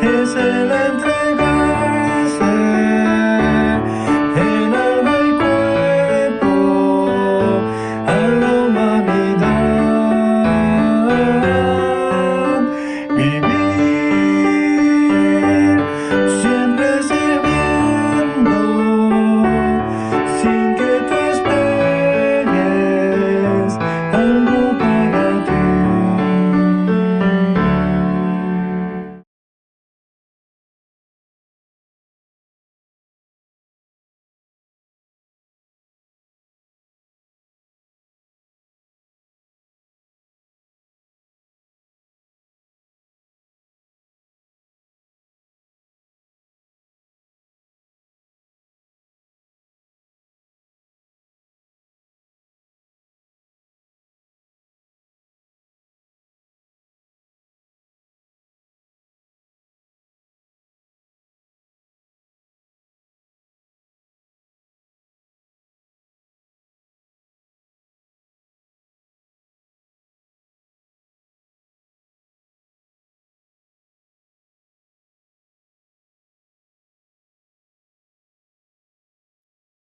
es el entregarse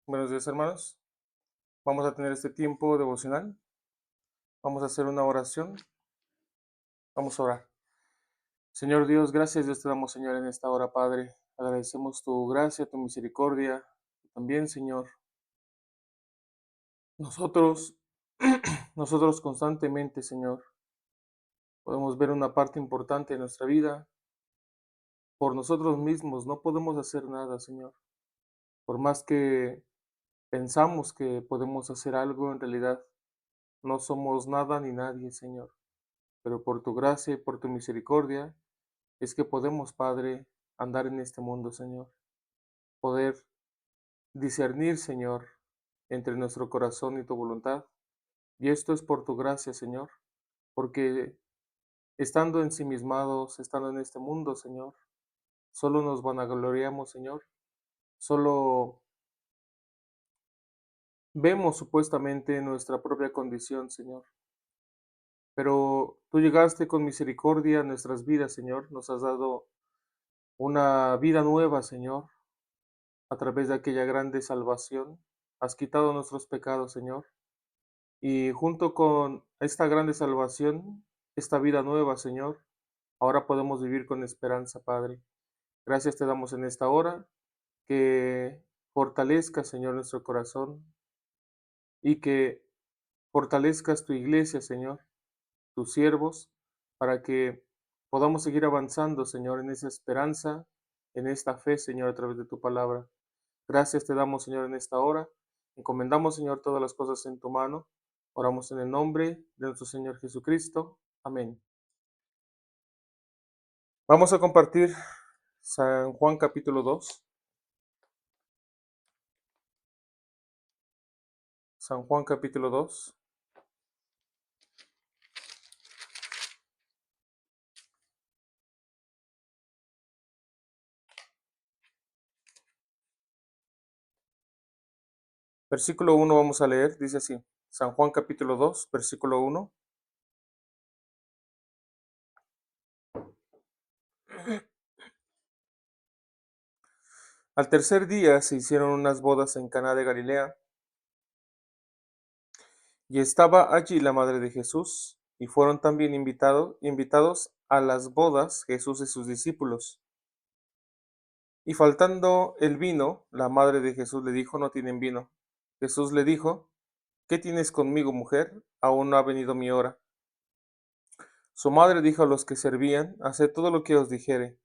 Buenos días, hermanos. Vamos a tener este tiempo devocional. Vamos a hacer una oración. Vamos a orar. Señor Dios, gracias Dios te damos, Señor, en esta hora, Padre. Agradecemos tu gracia, tu misericordia. También, Señor, nosotros, nosotros constantemente, Señor, podemos ver una parte importante de nuestra vida. Por nosotros mismos no podemos hacer nada, Señor. Por más que pensamos que podemos hacer algo, en realidad no somos nada ni nadie, Señor. Pero por tu gracia y por tu misericordia es que podemos, Padre, andar en este mundo, Señor. Poder discernir, Señor, entre nuestro corazón y tu voluntad. Y esto es por tu gracia, Señor, porque estando ensimismados, estando en este mundo, Señor, solo nos vanagloriamos, Señor. Solo vemos supuestamente nuestra propia condición, Señor. Pero tú llegaste con misericordia a nuestras vidas, Señor. Nos has dado una vida nueva, Señor, a través de aquella grande salvación. Has quitado nuestros pecados, Señor. Y junto con esta grande salvación, esta vida nueva, Señor, ahora podemos vivir con esperanza, Padre. Gracias te damos en esta hora, que fortalezcas, Señor, nuestro corazón y que fortalezcas tu iglesia, Señor, tus siervos, para que podamos seguir avanzando, Señor, en esa esperanza, en esta fe, Señor, a través de tu palabra. Gracias te damos, Señor, en esta hora. Encomendamos, Señor, todas las cosas en tu mano. Oramos en el nombre de nuestro Señor Jesucristo. Amén. Vamos a compartir San Juan capítulo 2. San Juan capítulo 2, versículo 1 vamos a leer, dice así. San Juan capítulo 2, versículo 1. Al tercer día se hicieron unas bodas en Caná de Galilea, y estaba allí la madre de Jesús, y fueron también invitados a las bodas Jesús y sus discípulos. Y faltando el vino, la madre de Jesús le dijo: no tienen vino. Jesús le dijo: ¿qué tienes conmigo, mujer? Aún no ha venido mi hora. Su madre dijo a los que servían: haced todo lo que os dijere.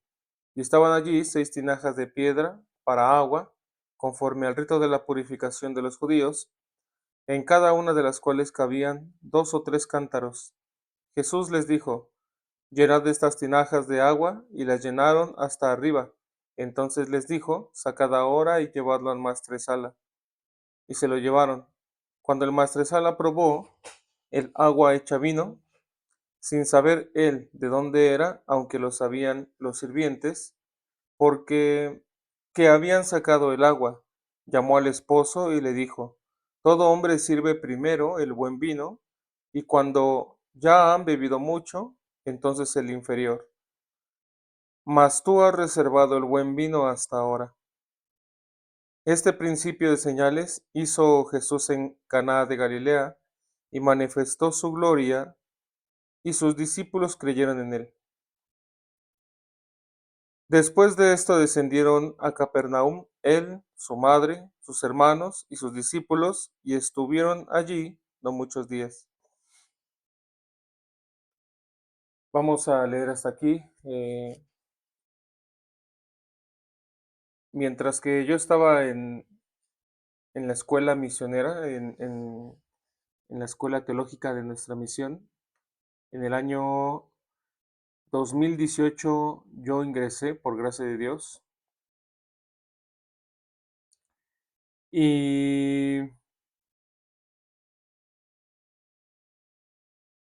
Y estaban allí 6 tinajas de piedra para agua, conforme al rito de la purificación de los judíos, en cada una de las cuales cabían 2 o 3 cántaros. Jesús les dijo: llenad estas tinajas de agua, y las llenaron hasta arriba. Entonces les dijo: sacad ahora y llevadlo al maestresala. Y se lo llevaron. Cuando el maestresala probó el agua hecha vino, sin saber él de dónde era, aunque lo sabían los sirvientes, porque que habían sacado el agua, llamó al esposo y le dijo: todo hombre sirve primero el buen vino, y cuando ya han bebido mucho, entonces el inferior. Mas tú has reservado el buen vino hasta ahora. Este principio de señales hizo Jesús en Caná de Galilea, y manifestó su gloria, y sus discípulos creyeron en él. Después de esto descendieron a Capernaum él, su madre, sus hermanos y sus discípulos, y estuvieron allí no muchos días. Vamos a leer hasta aquí. Mientras que yo estaba en la escuela misionera, en la escuela teológica de nuestra misión, en el año 2018 yo ingresé por gracia de Dios. Y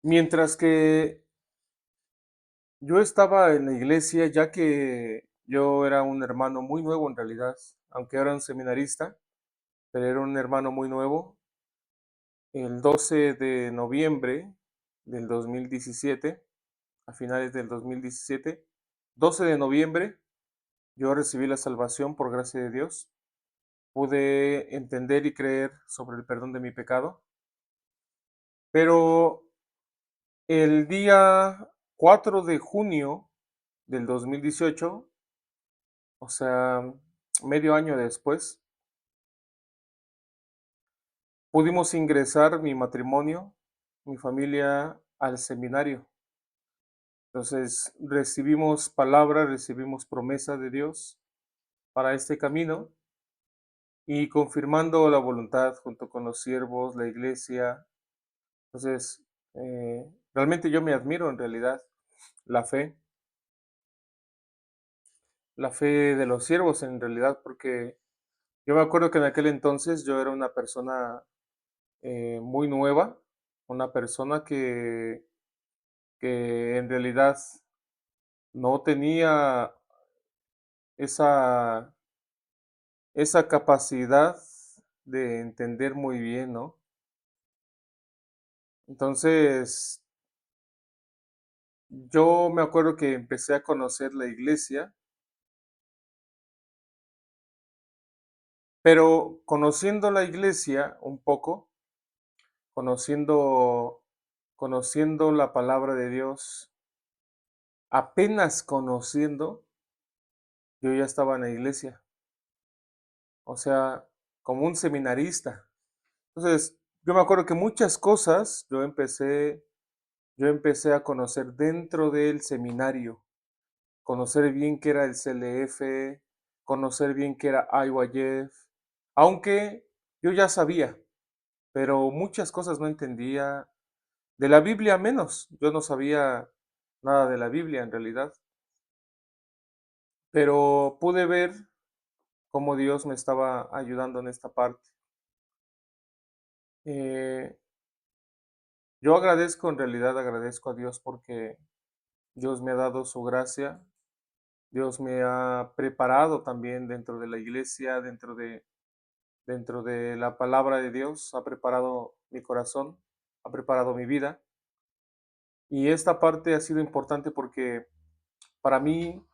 mientras que yo estaba en la iglesia, ya que yo era un hermano muy nuevo en realidad, aunque era un seminarista, pero era un hermano muy nuevo. El 12 de noviembre del 2017, a finales del 2017, 12 de noviembre, yo recibí la salvación por gracia de Dios. pude entender y creer sobre el perdón de mi pecado, pero el día 4 de junio del 2018, o sea, medio año después, pudimos ingresar mi matrimonio, mi familia al seminario. Entonces recibimos palabra, recibimos promesa de Dios para este camino y confirmando la voluntad junto con los siervos, la iglesia. Entonces, realmente yo me admiro en realidad la fe, la fe de los siervos en realidad, porque yo me acuerdo que en aquel entonces yo era una persona muy nueva, una persona que en realidad no tenía esa, esa capacidad de entender muy bien, ¿no? Entonces, yo me acuerdo que empecé a conocer la iglesia, pero conociendo la iglesia un poco, conociendo, conociendo la palabra de Dios, apenas conociendo, yo ya estaba en la iglesia, o sea, como un seminarista. Entonces, yo me acuerdo que muchas cosas yo empecé a conocer dentro del seminario, conocer bien qué era el CLF, conocer bien qué era IYF, aunque yo ya sabía, pero muchas cosas no entendía, de la Biblia menos, yo no sabía nada de la Biblia en realidad, pero pude ver cómo Dios me estaba ayudando en esta parte. Eh, yo agradezco, en realidad agradezco a Dios porque Dios me ha dado su gracia, Dios me ha preparado también dentro de la iglesia, dentro de la palabra de Dios, ha preparado mi corazón, ha preparado mi vida. Y esta parte ha sido importante porque para mí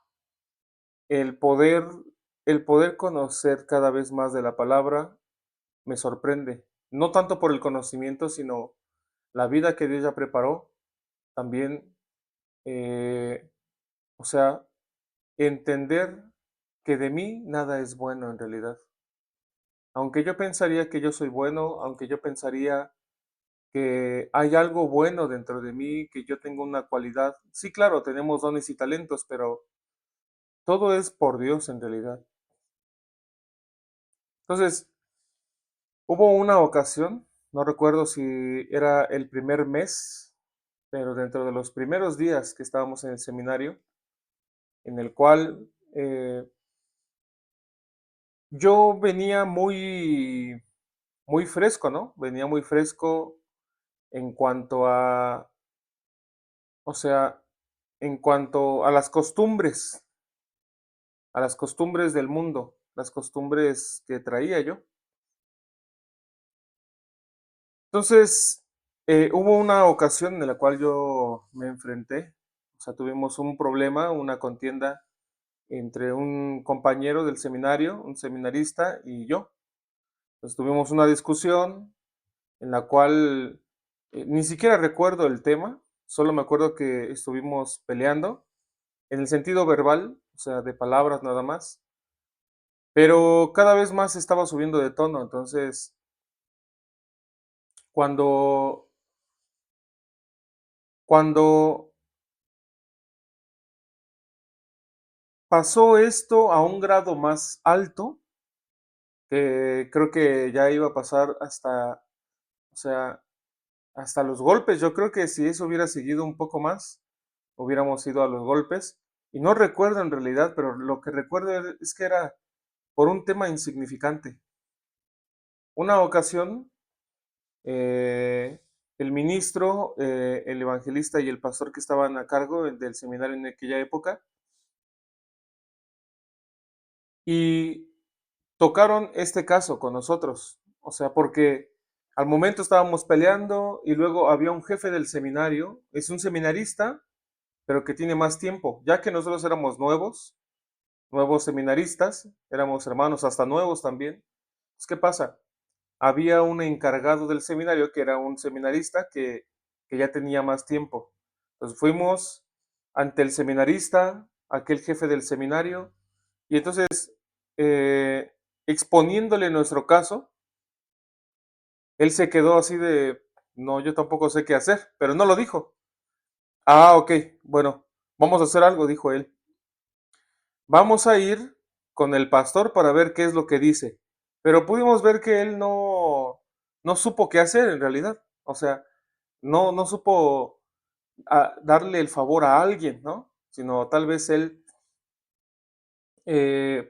el poder, el poder conocer cada vez más de la palabra me sorprende. No tanto por el conocimiento, sino la vida que Dios ya preparó. También, o sea, entender que de mí nada es bueno en realidad. Aunque yo pensaría que yo soy bueno, aunque yo pensaría que hay algo bueno dentro de mí, que yo tengo una cualidad. Sí, claro, tenemos dones y talentos, pero todo es por Dios en realidad. Entonces, hubo una ocasión, no recuerdo si era el primer mes, pero dentro de los primeros días que estábamos en el seminario, en el cual yo venía muy fresco, ¿no? Venía muy fresco en cuanto o sea, en cuanto a las costumbres del mundo, las costumbres que traía yo. Entonces, hubo una ocasión en la cual yo me enfrenté, o sea, tuvimos un problema, una contienda entre un compañero del seminario, un seminarista y yo. Entonces tuvimos una discusión en la cual ni siquiera recuerdo el tema, solo me acuerdo que estuvimos peleando en el sentido verbal, o sea, de palabras nada más, pero cada vez más estaba subiendo de tono. Entonces, cuando, cuando pasó esto a un grado más alto, que creo que ya iba a pasar hasta, o sea, hasta los golpes. Yo creo que si eso hubiera seguido un poco más, hubiéramos ido a los golpes. Y no recuerdo en realidad, pero lo que recuerdo es que era por un tema insignificante. Una ocasión, eh, el ministro, el evangelista y el pastor que estaban a cargo del seminario en aquella época, y tocaron este caso con nosotros. O sea, porque al momento estábamos peleando y luego había un jefe del seminario, es un seminarista, pero que tiene más tiempo, ya que nosotros éramos nuevos seminaristas, éramos hermanos hasta nuevos también. Pues, ¿qué pasa? Había un encargado del seminario que era un seminarista que ya tenía más tiempo. Entonces fuimos ante el seminarista, aquel jefe del seminario, y entonces eh, exponiéndole nuestro caso, él se quedó así de, no, yo tampoco sé qué hacer, pero no lo dijo. Ah, ok, bueno, vamos a hacer algo, dijo él. Vamos a ir con el pastor para ver qué es lo que dice. Pero pudimos ver que él no supo qué hacer en realidad. O sea, no supo darle el favor a alguien, ¿no? Sino tal vez él,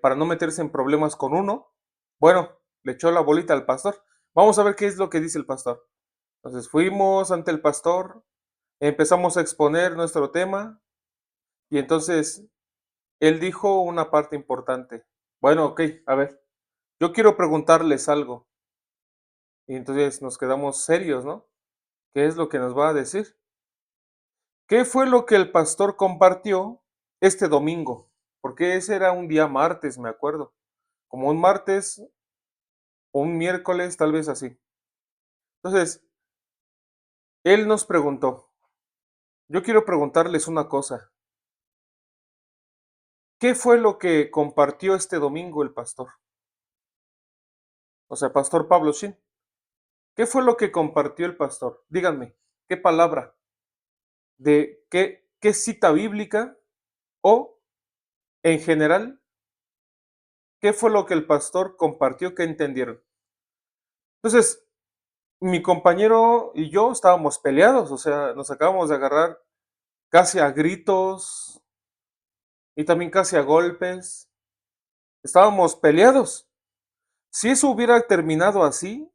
para no meterse en problemas con uno, bueno, le echó la bolita al pastor. Vamos a ver qué es lo que dice el pastor. Entonces fuimos ante el pastor, empezamos a exponer nuestro tema y entonces él dijo una parte importante. Bueno, ok, a ver, yo quiero preguntarles algo. Y entonces nos quedamos serios, ¿no? ¿Qué es lo que nos va a decir? ¿Qué fue lo que el pastor compartió este domingo? Porque ese era un día martes, me acuerdo. Como un martes o un miércoles, tal vez así. Entonces, él nos preguntó, yo quiero preguntarles una cosa. ¿Qué fue lo que compartió este domingo el pastor? O sea, Pastor Pablo Shin. ¿Qué fue lo que compartió el pastor? Díganme, ¿qué palabra? ¿De qué cita bíblica? O, en general, ¿qué fue lo que el pastor compartió que entendieron? Entonces, mi compañero y yo estábamos peleados, o sea, nos acabamos de agarrar casi a gritos y también casi a golpes. Estábamos peleados. Si eso hubiera terminado así,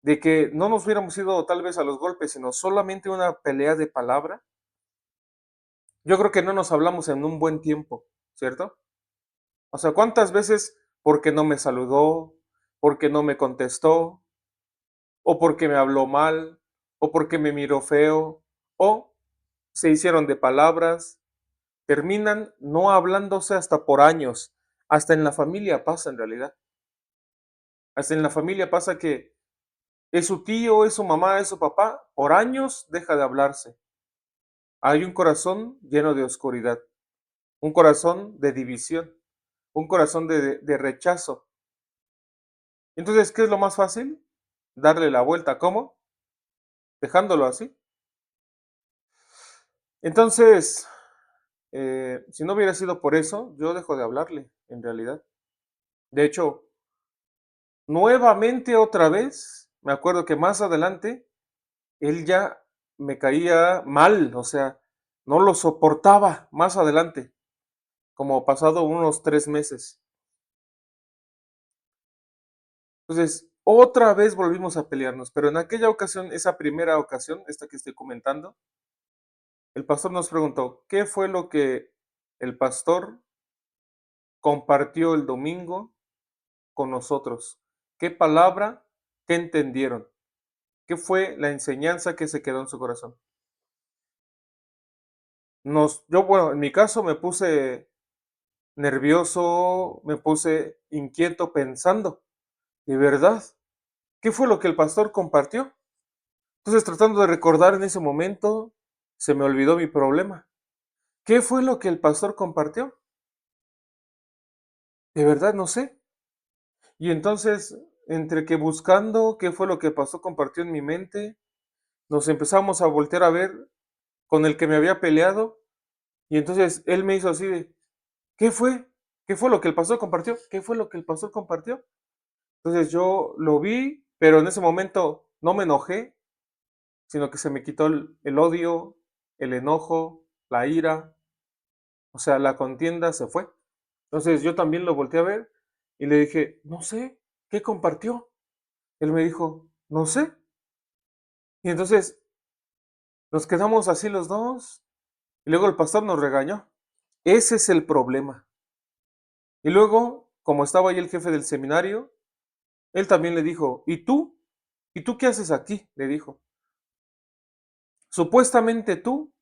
de que no nos hubiéramos ido tal vez a los golpes, sino solamente una pelea de palabra, yo creo que no nos hablamos en un buen tiempo, ¿cierto? O sea, ¿cuántas veces porque no me saludó, porque no me contestó, o porque me habló mal, o porque me miró feo, o se hicieron de palabras, terminan no hablándose hasta por años? Hasta en la familia pasa en realidad. Hasta en la familia pasa que es su tío, es su mamá, es su papá, por años deja de hablarse. Hay un corazón lleno de oscuridad, un corazón de división, un corazón de rechazo. Entonces, ¿qué es lo más fácil? Darle la vuelta. ¿Cómo? Dejándolo así. Entonces, si no hubiera sido por eso, yo dejo de hablarle, en realidad. De hecho, nuevamente otra vez, me acuerdo que más adelante, él ya me caía mal, o sea, no lo soportaba más adelante, como pasado unos 3 meses. Entonces, otra vez volvimos a pelearnos, pero en aquella ocasión, esa primera ocasión, esta que estoy comentando, el pastor nos preguntó, ¿qué fue lo que el pastor compartió el domingo con nosotros? ¿Qué palabra? ¿Qué entendieron? ¿Qué fue la enseñanza que se quedó en su corazón? Yo, bueno, en mi caso me puse nervioso, me puse inquieto pensando, ¿de verdad? ¿Qué fue lo que el pastor compartió? Entonces, tratando de recordar en ese momento, se me olvidó mi problema. ¿Qué fue lo que el pastor compartió? De verdad no sé. Y entonces, entre que buscando qué fue lo que pasó, compartió en mi mente, nos empezamos a voltear a ver con el que me había peleado. Y entonces él me hizo así de, ¿qué fue? ¿Qué fue lo que el pastor compartió? ¿Qué fue lo que el pastor compartió? Entonces yo lo vi, pero en ese momento no me enojé, sino que se me quitó el odio, el enojo, la ira, o sea, la contienda se fue. Entonces yo también lo volteé a ver y le dije, no sé, ¿qué compartió? Él me dijo, no sé. Y entonces nos quedamos así los dos. Y luego el pastor nos regañó. Ese es el problema. Y luego, como estaba ahí el jefe del seminario, él también le dijo, ¿y tú? ¿Y tú qué haces aquí? Le dijo. Supuestamente tú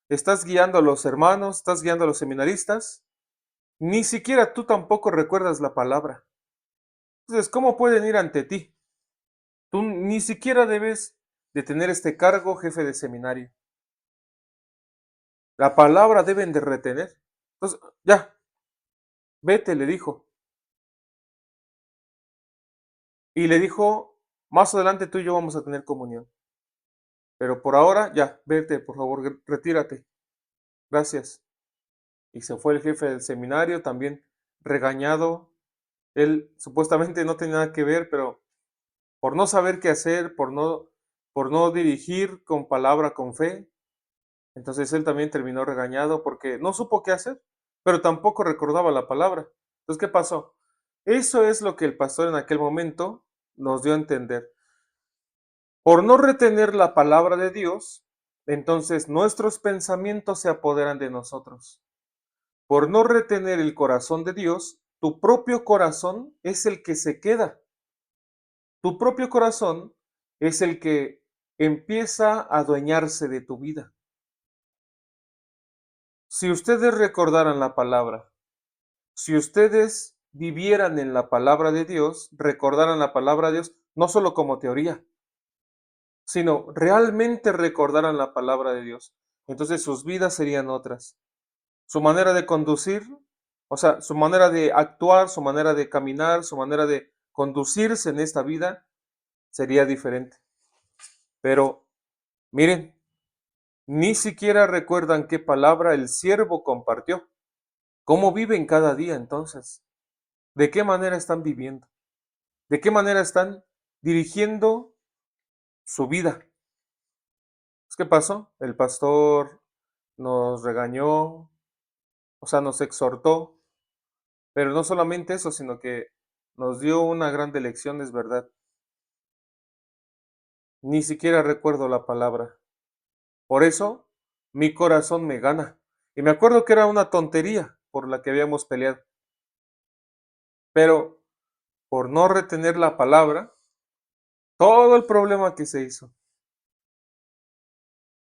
estás guiando a los hermanos, estás guiando a los seminaristas. Ni siquiera tú tampoco recuerdas la palabra. Entonces, ¿cómo pueden ir ante ti? Tú ni siquiera debes de tener este cargo, jefe de seminario. La palabra deben de retener. Entonces, ya, vete, le dijo. Y le dijo, más adelante tú y yo vamos a tener comunión. Pero por ahora, ya, vete, por favor, retírate. Gracias. Y se fue el jefe del seminario, también regañado. Él supuestamente no tenía nada que ver, pero por no saber qué hacer, por no dirigir con palabra, con fe, entonces él también terminó regañado porque no supo qué hacer, pero tampoco recordaba la palabra. Entonces, ¿qué pasó? Eso es lo que el pastor en aquel momento nos dio a entender. Por no retener la palabra de Dios, entonces nuestros pensamientos se apoderan de nosotros. Por no retener el corazón de Dios, tu propio corazón es el que se queda. Tu propio corazón es el que empieza a adueñarse de tu vida. Si ustedes recordaran la palabra, si ustedes vivieran en la palabra de Dios, recordaran la palabra de Dios, no solo como teoría, sino realmente recordaran la palabra de Dios, entonces sus vidas serían otras. Su manera de conducir, o sea, su manera de actuar, su manera de caminar, su manera de conducirse en esta vida sería diferente. Pero miren, ni siquiera recuerdan qué palabra el siervo compartió. ¿Cómo viven cada día entonces? ¿De qué manera están viviendo? ¿De qué manera están dirigiendo su vida? ¿Qué pasó? El pastor nos regañó, o sea, nos exhortó, pero no solamente eso, sino que nos dio una gran lección, es verdad. Ni siquiera recuerdo la palabra. Por eso, mi corazón me gana. Y me acuerdo que era una tontería por la que habíamos peleado. Pero por no retener la palabra, todo el problema que se hizo.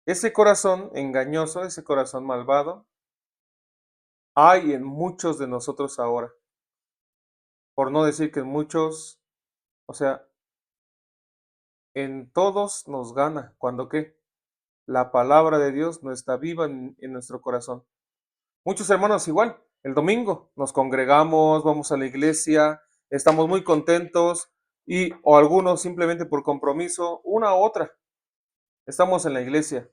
Ese corazón engañoso, ese corazón malvado, hay en muchos de nosotros ahora. Por no decir que en muchos, o sea, en todos nos gana. ¿Cuando qué? La palabra de Dios no está viva en nuestro corazón. Muchos hermanos igual, el domingo nos congregamos, vamos a la iglesia, estamos muy contentos y o algunos simplemente por compromiso, una u otra, estamos en la iglesia,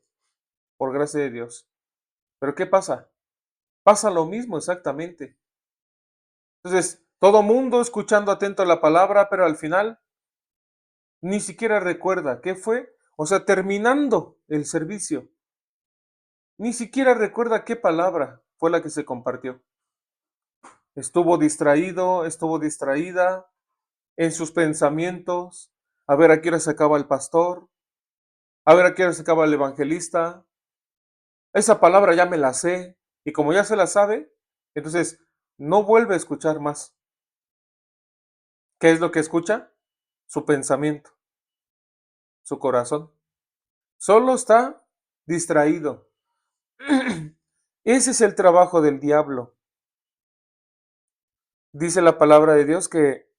por gracia de Dios. Pero ¿qué pasa? Pasa lo mismo exactamente. Entonces, todo mundo escuchando atento a la palabra, pero al final ni siquiera recuerda qué fue, o sea, terminando el servicio, ni siquiera recuerda qué palabra fue la que se compartió. Estuvo distraída en sus pensamientos, a ver a qué hora se acaba el pastor, a ver a qué hora se acaba el evangelista. Esa palabra ya me la sé, y como ya se la sabe, entonces no vuelve a escuchar más. ¿Qué es lo que escucha? Su pensamiento, su corazón. Solo está distraído. Ese es el trabajo del diablo. Dice la palabra de Dios que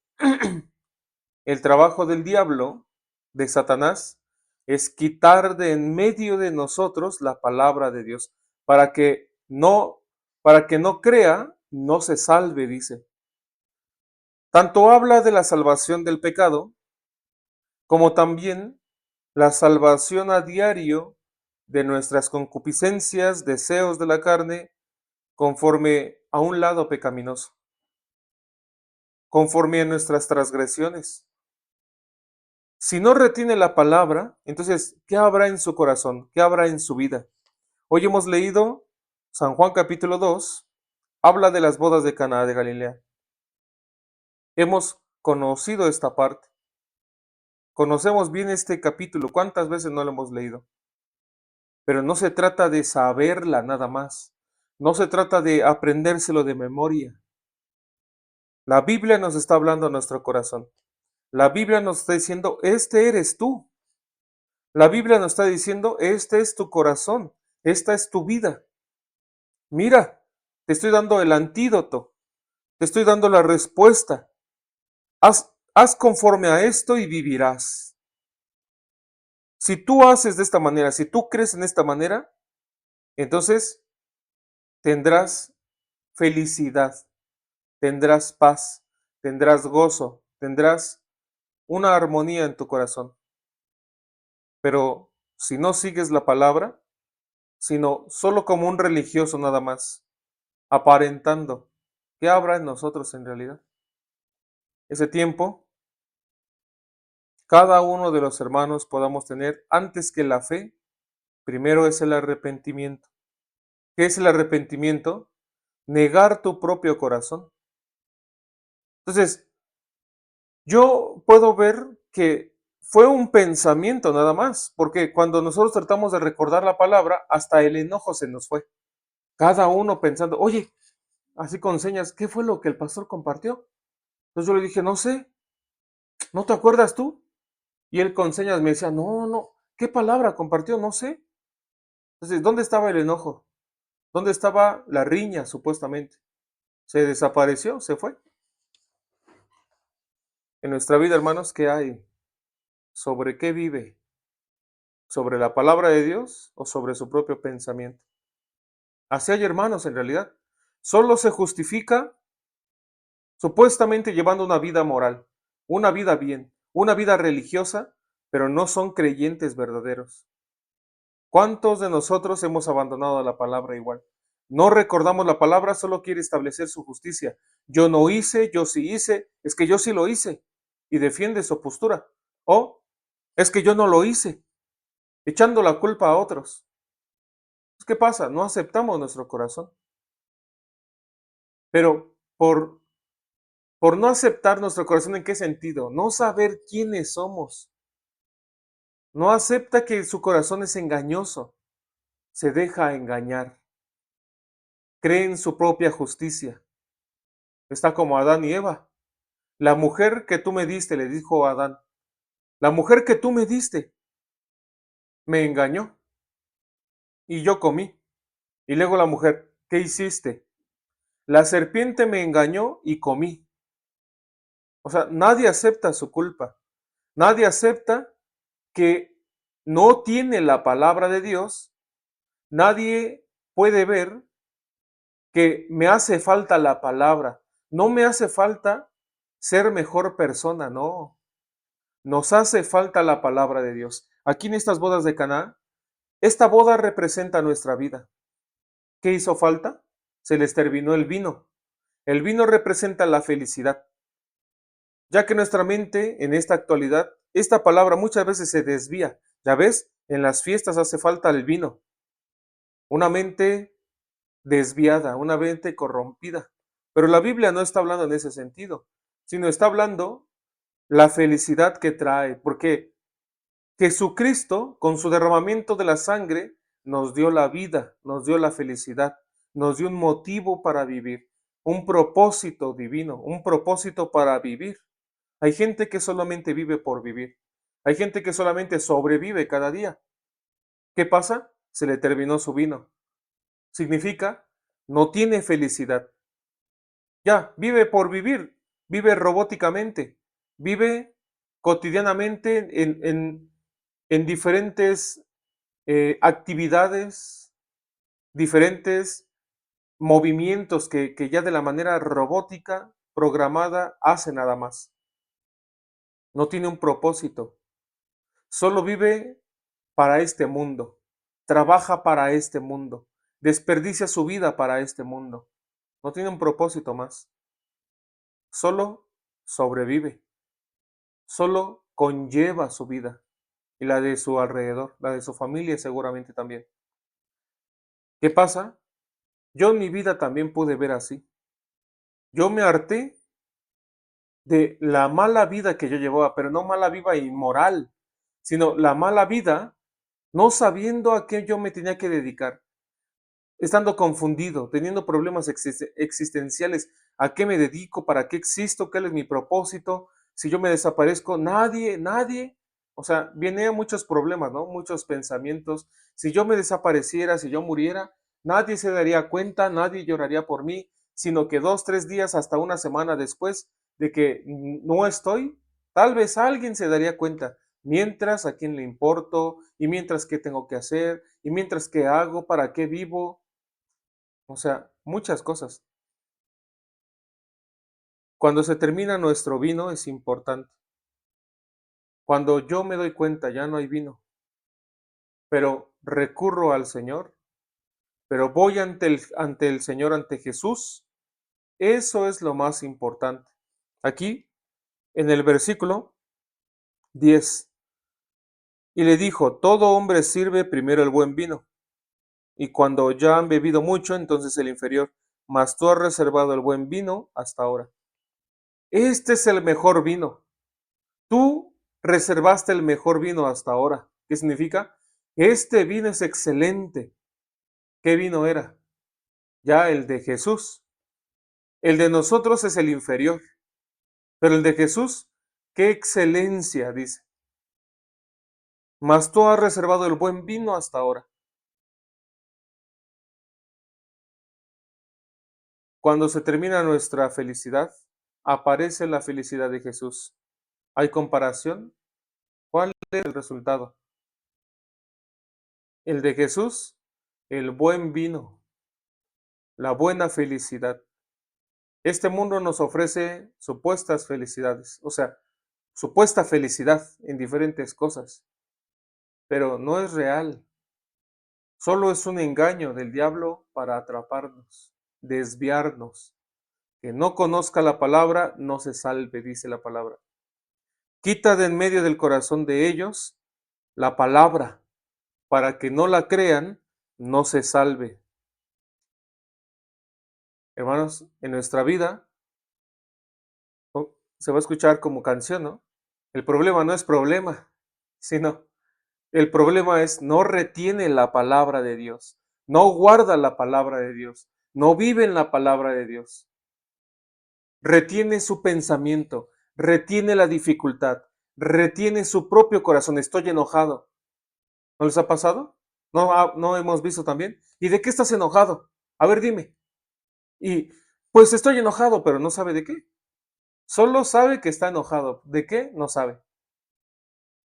el trabajo del diablo, de Satanás, es quitar de en medio de nosotros la palabra de Dios, para que para que no crea, no se salve, dice. Tanto habla de la salvación del pecado, como también la salvación a diario de nuestras concupiscencias, deseos de la carne, conforme a un lado pecaminoso, conforme a nuestras transgresiones. Si no retiene la palabra, entonces, ¿qué habrá en su corazón? ¿Qué habrá en su vida? Hoy hemos leído San Juan capítulo 2, habla de las bodas de Caná de Galilea. Hemos conocido esta parte. Conocemos bien este capítulo. ¿Cuántas veces no lo hemos leído? Pero no se trata de saberla nada más. No se trata de aprendérselo de memoria. La Biblia nos está hablando a nuestro corazón. La Biblia nos está diciendo, este eres tú. La Biblia nos está diciendo, este es tu corazón, esta es tu vida. Mira, te estoy dando el antídoto, te estoy dando la respuesta. haz conforme a esto y vivirás. Si tú haces de esta manera, si tú crees en esta manera, entonces tendrás felicidad, tendrás paz, tendrás gozo, tendrás una armonía en tu corazón. Pero si no sigues la palabra, sino solo como un religioso nada más, aparentando, ¿qué habrá en nosotros en realidad? Ese tiempo, cada uno de los hermanos podamos tener antes que la fe, primero es el arrepentimiento. ¿Qué es el arrepentimiento? Negar tu propio corazón. Entonces, yo puedo ver que fue un pensamiento nada más, porque cuando nosotros tratamos de recordar la palabra, hasta el enojo se nos fue. Cada uno pensando, oye, así con señas, ¿qué fue lo que el pastor compartió? Entonces yo le dije, no sé, ¿no te acuerdas tú? Y él con señas me decía, no, no, ¿qué palabra compartió? No sé. Entonces, ¿dónde estaba el enojo? ¿Dónde estaba la riña, supuestamente? Se desapareció, se fue. En nuestra vida, hermanos, ¿qué hay? ¿Sobre qué vive? ¿Sobre la palabra de Dios o sobre su propio pensamiento? Así hay hermanos en realidad. Solo se justifica supuestamente llevando una vida moral, una vida bien, una vida religiosa, pero no son creyentes verdaderos. ¿Cuántos de nosotros hemos abandonado la palabra igual? No recordamos la palabra, solo quiere establecer su justicia. Yo no hice, yo sí hice, es que yo sí lo hice y defiende su postura. O es que yo no lo hice, echando la culpa a otros. ¿Qué pasa? No aceptamos nuestro corazón. Pero por no aceptar nuestro corazón, ¿en qué sentido? No saber quiénes somos. No acepta que su corazón es engañoso. Se deja engañar. Cree en su propia justicia. Está como Adán y Eva. La mujer que tú me diste, le dijo a Adán, la mujer que tú me diste me engañó y yo comí. Y luego la mujer, ¿qué hiciste? La serpiente me engañó y comí. O sea, nadie acepta su culpa. Nadie acepta que no tiene la palabra de Dios. Nadie puede ver que me hace falta la palabra. No me hace falta ser mejor persona, no. Nos hace falta la palabra de Dios. Aquí en estas bodas de Caná, esta boda representa nuestra vida. ¿Qué hizo falta? Se les terminó el vino. El vino representa la felicidad. Ya que nuestra mente en esta actualidad, esta palabra muchas veces se desvía. Ya ves, en las fiestas hace falta el vino. Una mente desviada, una mente corrompida. Pero la Biblia no está hablando en ese sentido, sino está hablando la felicidad que trae, porque Jesucristo, con su derramamiento de la sangre, nos dio la vida, nos dio la felicidad, nos dio un motivo para vivir, un propósito divino, un propósito para vivir. Hay gente que solamente vive por vivir. Hay gente que solamente sobrevive cada día. ¿Qué pasa? Se le terminó su vino. Significa, no tiene felicidad. Ya, vive por vivir, vive robóticamente, vive cotidianamente en diferentes actividades, diferentes movimientos que ya de la manera robótica, programada, hace nada más. No tiene un propósito, solo vive para este mundo, trabaja para este mundo, desperdicia su vida para este mundo. No tiene un propósito más, solo sobrevive, solo conlleva su vida y la de su alrededor, la de su familia seguramente también. ¿Qué pasa? Yo en mi vida también pude ver así. Yo me harté de la mala vida que yo llevaba, pero no mala vida inmoral, sino la mala vida no sabiendo a qué yo me tenía que dedicar, estando confundido, teniendo problemas existenciales, a qué me dedico, para qué existo, cuál es mi propósito, si yo me desaparezco, nadie, o sea, vienen muchos problemas, ¿no? Muchos pensamientos, si yo me desapareciera, si yo muriera, nadie se daría cuenta, nadie lloraría por mí, sino que 2, 3 días, hasta una semana después de que no estoy, Tal vez alguien se daría cuenta, mientras a quién le importo, y mientras qué tengo que hacer, y mientras qué hago, para qué vivo, o sea, muchas cosas. Cuando se termina nuestro vino es importante. Cuando yo me doy cuenta, ya no hay vino, pero recurro al Señor, pero voy ante el Señor, ante Jesús, eso es lo más importante. Aquí, en el versículo 10, y le dijo, todo hombre sirve primero el buen vino, y cuando ya han bebido mucho, entonces el inferior, mas tú has reservado el buen vino hasta ahora. Este es el mejor vino. Tú reservaste el mejor vino hasta ahora. ¿Qué significa? Este vino es excelente. ¿Qué vino era? Ya el de Jesús. El de nosotros es el inferior, pero el de Jesús, qué excelencia, dice. Mas tú has reservado el buen vino hasta ahora. Cuando se termina nuestra felicidad, aparece la felicidad de Jesús. ¿Hay comparación? ¿Cuál es el resultado? El de Jesús, el buen vino, la buena felicidad. Este mundo nos ofrece supuestas felicidades, o sea, supuesta felicidad en diferentes cosas, pero no es real. Solo es un engaño del diablo para atraparnos, desviarnos. Que no conozca la palabra, no se salve, dice la palabra. Quita de en medio del corazón de ellos la palabra, para que no la crean, no se salve. Hermanos, en nuestra vida se va a escuchar como canción, ¿no? El problema no es problema, sino el problema es no retiene la palabra de Dios, no guarda la palabra de Dios, no vive en la palabra de Dios. Retiene su pensamiento, retiene la dificultad, retiene su propio corazón. Estoy enojado. ¿No les ha pasado? ¿No hemos visto también? ¿Y de qué estás enojado? A ver, dime. Y pues estoy enojado, pero no sabe de qué. Solo sabe que está enojado. ¿De qué? No sabe.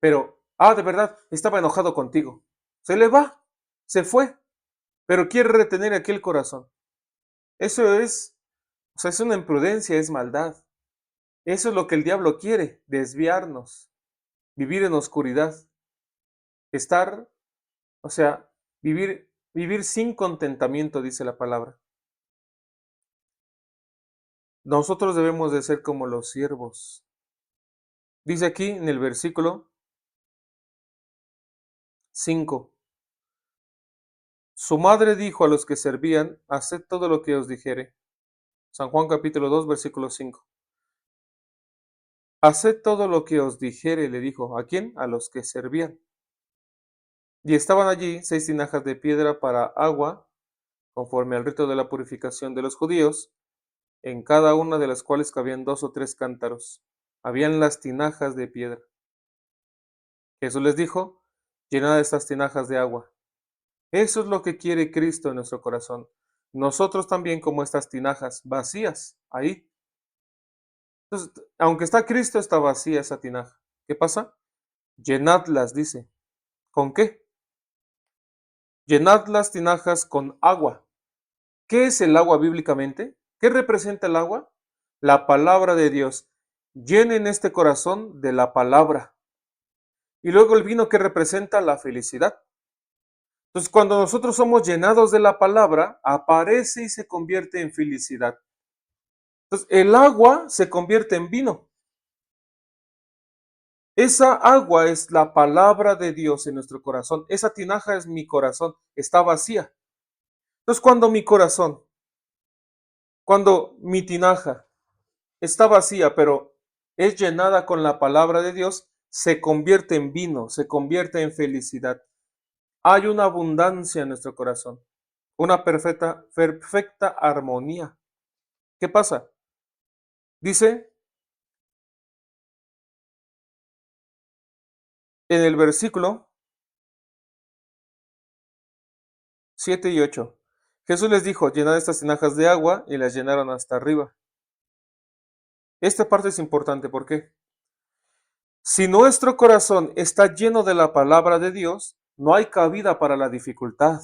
Pero, de verdad, estaba enojado contigo. Se le va, se fue, pero quiere retener aquí el corazón. Eso es, o sea, es una imprudencia, es maldad. Eso es lo que el diablo quiere, desviarnos, vivir en oscuridad, estar, o sea, vivir sin contentamiento, dice la palabra. Nosotros debemos de ser como los siervos. Dice aquí en el versículo 5, su madre dijo a los que servían, haced todo lo que os dijere. San Juan capítulo 2, versículo 5. Haced todo lo que os dijere, le dijo. ¿A quién? A los que servían. Y estaban allí 6 tinajas de piedra para agua, conforme al rito de la purificación de los judíos, en cada una de las cuales cabían 2 o 3 cántaros. Habían las tinajas de piedra. Jesús les dijo, llenad estas tinajas de agua. Eso es lo que quiere Cristo en nuestro corazón. Nosotros también como estas tinajas vacías, ahí. Entonces, aunque está Cristo, está vacía esa tinaja. ¿Qué pasa? Llenadlas, dice. ¿Con qué? Llenad las tinajas con agua. ¿Qué es el agua bíblicamente? ¿Qué representa el agua? La palabra de Dios. Llenen este corazón de la palabra. Y luego el vino que representa la felicidad. Entonces, cuando nosotros somos llenados de la palabra, aparece y se convierte en felicidad. Entonces, el agua se convierte en vino. Esa agua es la palabra de Dios en nuestro corazón. Esa tinaja es mi corazón, está vacía. Entonces, cuando mi tinaja está vacía, pero es llenada con la palabra de Dios, se convierte en vino, se convierte en felicidad. Hay una abundancia en nuestro corazón, una perfecta armonía. ¿Qué pasa? Dice en el versículo 7 y 8. Jesús les dijo, llenad estas tinajas de agua, y las llenaron hasta arriba. Esta parte es importante, ¿por qué? Si nuestro corazón está lleno de la palabra de Dios, no hay cabida para la dificultad.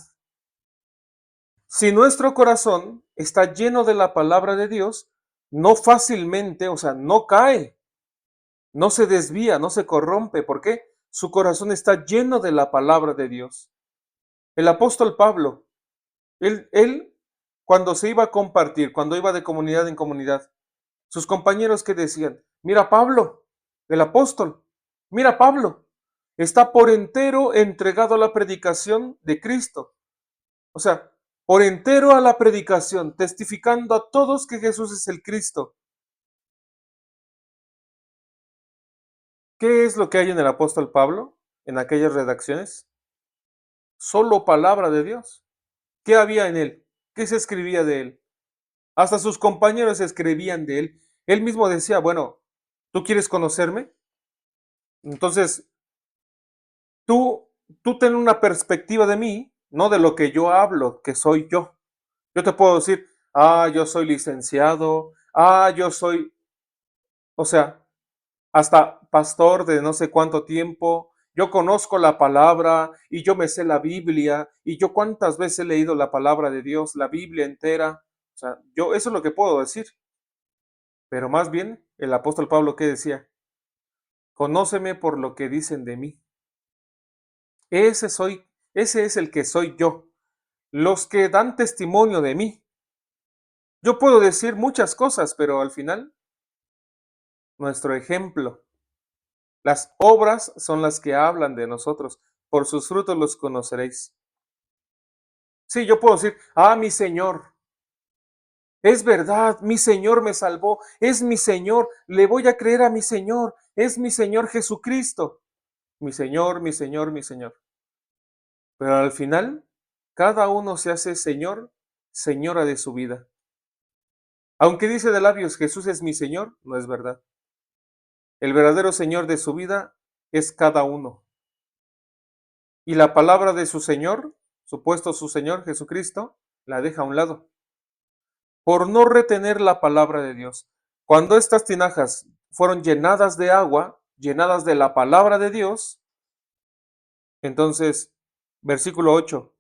Si nuestro corazón está lleno de la palabra de Dios, no fácilmente, o sea, no cae, no se desvía, no se corrompe. ¿Por qué? Su corazón está lleno de la palabra de Dios. El apóstol Pablo, él cuando se iba a compartir, cuando iba de comunidad en comunidad, sus compañeros que decían, mira Pablo, el apóstol, mira Pablo, está por entero entregado a la predicación de Cristo. O sea, por entero a la predicación, testificando a todos que Jesús es el Cristo. ¿Qué es lo que hay en el apóstol Pablo, en aquellas redacciones? Solo palabra de Dios. ¿Qué había en él? ¿Qué se escribía de él? Hasta sus compañeros escribían de él. Él mismo decía, bueno, ¿tú quieres conocerme? Entonces, tú, tú ten una perspectiva de mí, no de lo que yo hablo, que soy yo. Yo te puedo decir, yo soy licenciado, yo soy, o sea, hasta pastor de no sé cuánto tiempo, yo conozco la palabra y yo me sé la Biblia y yo cuántas veces he leído la palabra de Dios, la Biblia entera. O sea, yo eso es lo que puedo decir. Pero más bien, el apóstol Pablo, ¿qué decía? Conóceme por lo que dicen de mí. Ese soy, ese es el que soy yo. Los que dan testimonio de mí. Yo puedo decir muchas cosas, pero al final, nuestro ejemplo, las obras son las que hablan de nosotros. Por sus frutos los conoceréis. Sí, yo puedo decir, mi Señor, es verdad, mi Señor me salvó, es mi Señor, le voy a creer a mi Señor, es mi Señor Jesucristo. Mi Señor, mi Señor, mi Señor. Pero al final, cada uno se hace Señor, señora de su vida. Aunque dice de labios, Jesús es mi Señor, no es verdad. El verdadero Señor de su vida es cada uno. Y la palabra de su Señor, supuesto su Señor Jesucristo, la deja a un lado. Por no retener la palabra de Dios. Cuando estas tinajas fueron llenadas de agua, llenadas de la palabra de Dios, entonces, versículo 8,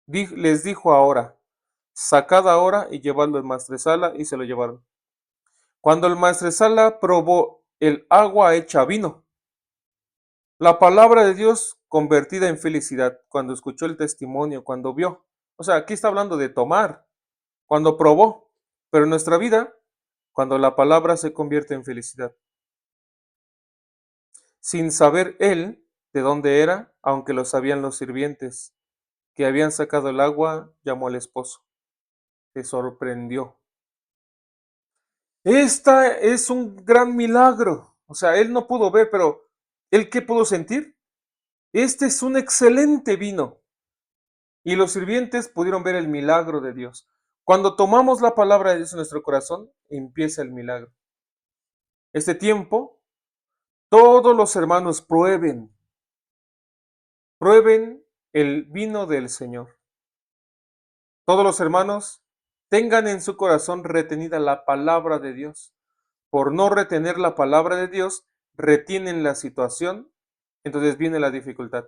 les dijo ahora, sacad ahora y llevadlo al maestresala, y se lo llevaron. Cuando el maestresala probó el agua hecha vino, la palabra de Dios convertida en felicidad, cuando escuchó el testimonio, cuando vio. O sea, aquí está hablando de tomar, cuando probó, pero en nuestra vida, cuando la palabra se convierte en felicidad. Sin saber él de dónde era, aunque lo sabían los sirvientes, que habían sacado el agua, llamó al esposo. Se sorprendió. Esta es un gran milagro. O sea, él no pudo ver, pero ¿él qué pudo sentir? Este es un excelente vino. Y los sirvientes pudieron ver el milagro de Dios. Cuando tomamos la palabra de Dios en nuestro corazón, empieza el milagro. Este tiempo, todos los hermanos prueben el vino del Señor. Todos los hermanos tengan en su corazón retenida la palabra de Dios. Por no retener la palabra de Dios, retienen la situación, entonces viene la dificultad.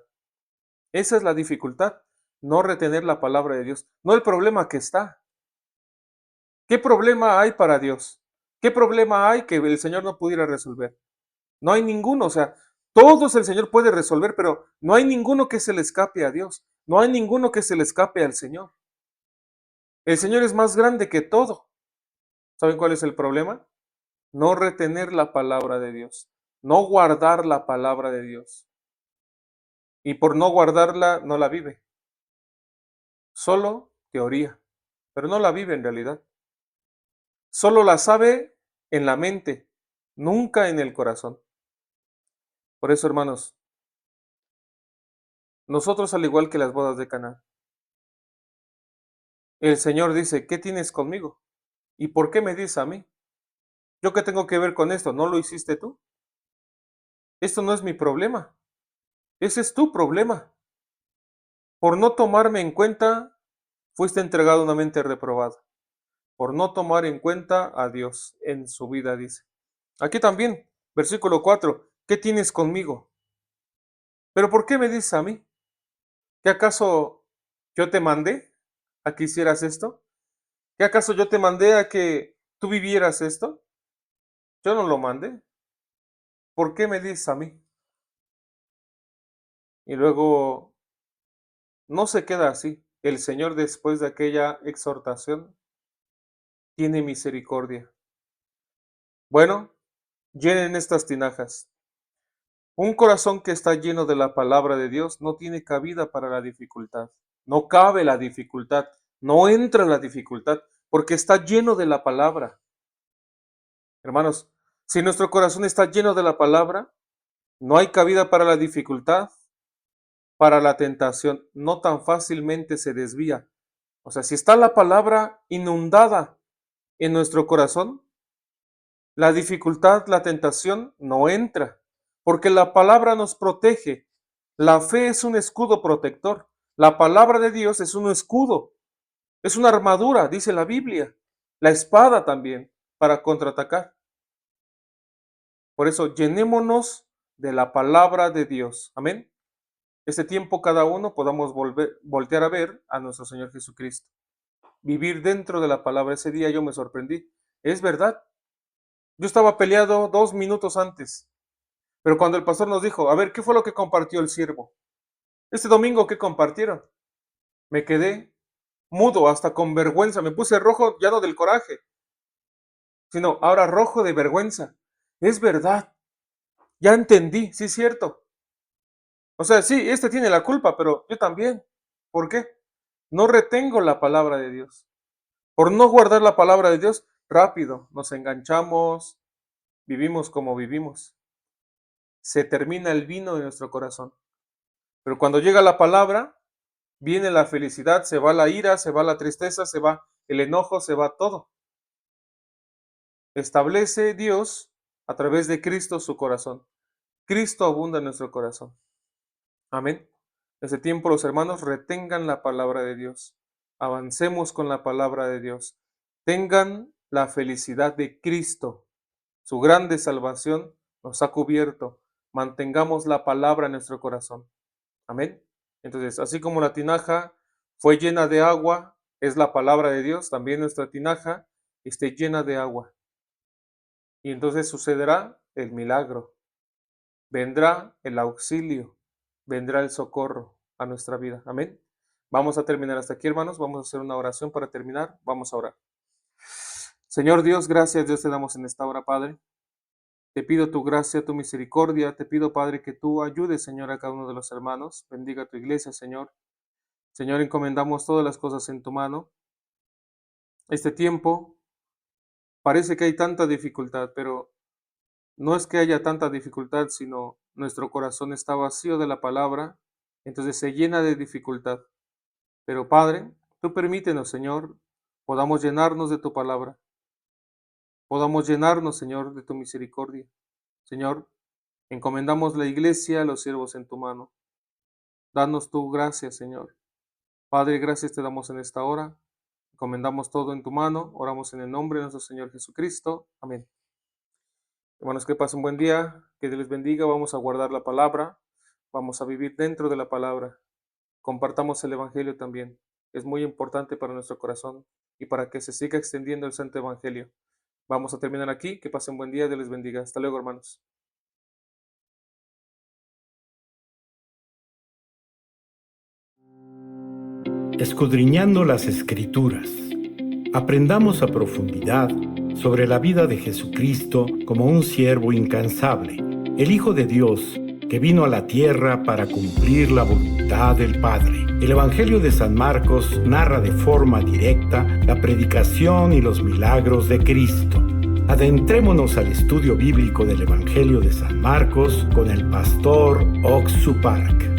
Esa es la dificultad, no retener la palabra de Dios, no el problema que está. ¿Qué problema hay para Dios? ¿Qué problema hay que el Señor no pudiera resolver? No hay ninguno, o sea, todos el Señor puede resolver, pero no hay ninguno que se le escape a Dios, no hay ninguno que se le escape al Señor. El Señor es más grande que todo. ¿Saben cuál es el problema? No retener la palabra de Dios, no guardar la palabra de Dios. Y por no guardarla, no la vive. Solo teoría, pero no la vive en realidad. Solo la sabe en la mente, nunca en el corazón. Por eso, hermanos, nosotros al igual que las bodas de Caná, el Señor dice, ¿qué tienes conmigo? ¿Y por qué me dices a mí? ¿Yo qué tengo que ver con esto? ¿No lo hiciste tú? Esto no es mi problema. Ese es tu problema. Por no tomarme en cuenta, fuiste entregado a una mente reprobada. Por no tomar en cuenta a Dios en su vida, dice. Aquí también, versículo 4. ¿qué tienes conmigo? ¿Pero por qué me dices a mí? ¿Qué acaso yo te mandé a que hicieras esto? ¿Qué acaso yo te mandé a que tú vivieras esto? Yo no lo mandé. ¿Por qué me dices a mí? Y luego no se queda así. El Señor, después de aquella exhortación, tiene misericordia. Bueno, llenen estas tinajas. Un corazón que está lleno de la palabra de Dios no tiene cabida para la dificultad. No cabe la dificultad. No entra la dificultad porque está lleno de la palabra. Hermanos, si nuestro corazón está lleno de la palabra, no hay cabida para la dificultad, para la tentación. No tan fácilmente se desvía. O sea, si está la palabra inundada en nuestro corazón, la dificultad, la tentación no entra, porque la palabra nos protege. La fe es un escudo protector. La palabra de Dios es un escudo, es una armadura, dice la Biblia. La espada también, para contraatacar. Por eso, llenémonos de la palabra de Dios. Amén. Este tiempo cada uno podamos voltear a ver a nuestro Señor Jesucristo. Vivir dentro de la palabra. Ese día yo me sorprendí. Es verdad. Yo estaba peleado 2 minutos antes. Pero cuando el pastor nos dijo, a ver, ¿qué fue lo que compartió el siervo? Este domingo, ¿qué compartieron? Me quedé mudo, hasta con vergüenza. Me puse rojo, ya no del coraje, sino ahora rojo de vergüenza. Es verdad. Ya entendí, sí es cierto. O sea, sí, este tiene la culpa, pero yo también. ¿Por qué? No retengo la palabra de Dios. Por no guardar la palabra de Dios, rápido nos enganchamos, vivimos como vivimos. Se termina el vino de nuestro corazón. Pero cuando llega la palabra, viene la felicidad, se va la ira, se va la tristeza, se va el enojo, se va todo. Establece Dios a través de Cristo su corazón. Cristo abunda en nuestro corazón. Amén. Desde tiempo los hermanos retengan la palabra de Dios. Avancemos con la palabra de Dios. Tengan la felicidad de Cristo. Su grande salvación nos ha cubierto. Mantengamos la palabra en nuestro corazón. Amén. Entonces, así como la tinaja fue llena de agua, es la palabra de Dios, también nuestra tinaja esté llena de agua. Y entonces sucederá el milagro. Vendrá el auxilio, vendrá el socorro a nuestra vida. Amén. Vamos a terminar hasta aquí, hermanos. Vamos a hacer una oración para terminar. Vamos a orar. Señor Dios, gracias Dios te damos en esta hora, Padre. Te pido tu gracia, tu misericordia. Te pido, Padre, que tú ayudes, Señor, a cada uno de los hermanos. Bendiga tu iglesia, Señor. Señor, encomendamos todas las cosas en tu mano. Este tiempo parece que hay tanta dificultad, pero no es que haya tanta dificultad, sino nuestro corazón está vacío de la palabra, entonces se llena de dificultad. Pero Padre, tú permítenos, Señor, podamos llenarnos de tu palabra. Podamos llenarnos, Señor, de tu misericordia. Señor, encomendamos la iglesia, los siervos en tu mano. Danos tu gracia, Señor. Padre, gracias te damos en esta hora. Encomendamos todo en tu mano. Oramos en el nombre de nuestro Señor Jesucristo. Amén. Hermanos, que pasen un buen día. Que Dios les bendiga. Vamos a guardar la palabra. Vamos a vivir dentro de la palabra. Compartamos el Evangelio también. Es muy importante para nuestro corazón y para que se siga extendiendo el Santo Evangelio. Vamos a terminar aquí. Que pasen un buen día. Dios les bendiga. Hasta luego, hermanos. Escudriñando las Escrituras, aprendamos a profundidad sobre la vida de Jesucristo como un siervo incansable, el Hijo de Dios que vino a la tierra para cumplir la voluntad del Padre. El Evangelio de San Marcos narra de forma directa la predicación y los milagros de Cristo. Adentrémonos al estudio bíblico del Evangelio de San Marcos con el pastor Oxu Park.